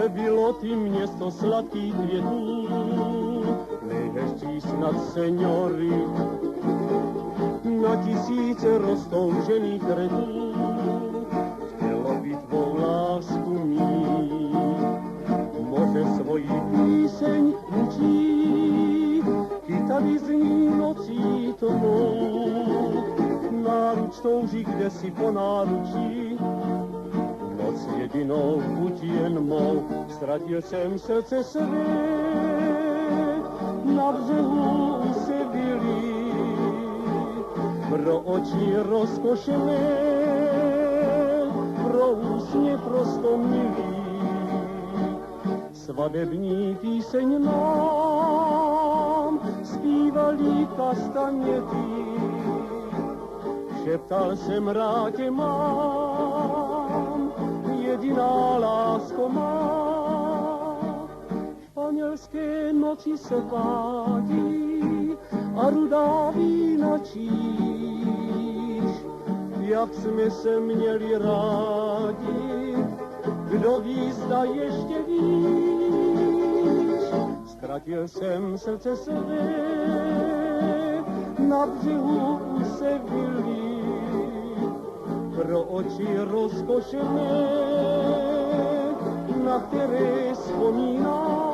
bylo ty město sladkých květů, nejhezčí snad seniory, na tisíce roztoužených retů, chtělo by tvou lásku mít, moře svoji píseň učí, kytary zní nocí tmou, náruč touží kdesi po náručí, noc jedinou buď jen mou, ztratil jsem srdce své, na břehu se vylí, pro oči rozkošené, pro úsměv prostomilý, svadební píseň nám zpívali kastaněty, šeptal jsem rád tě mám, jediná lásko má. Španělské noci se pádí a rudá vína číš, jak jsme se měli rádi, kdo ví, zda ještě víš. Ztratil jsem srdce své, na břehu se vylí, pro oči rozkošené, na které vzpomínám.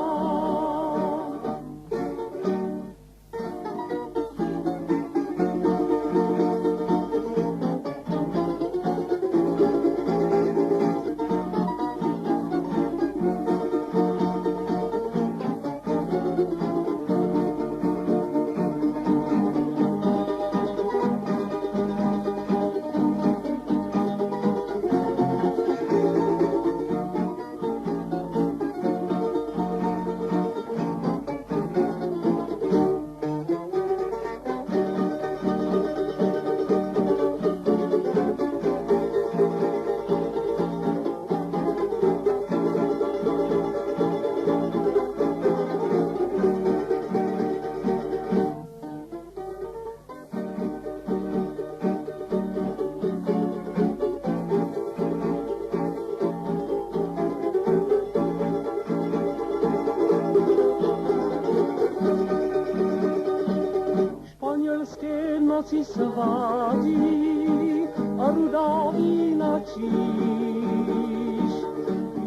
Noci svádí a rudá vína číš,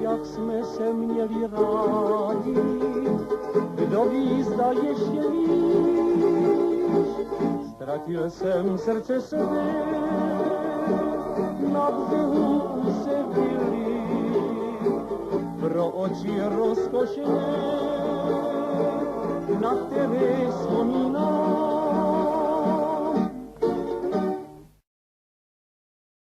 jak jsme se měli rádi, kdo ví, zda ještě víš. Ztratil jsem srdce své, na břehu se vylí, pro oči rozkošené, na které vzpomínám.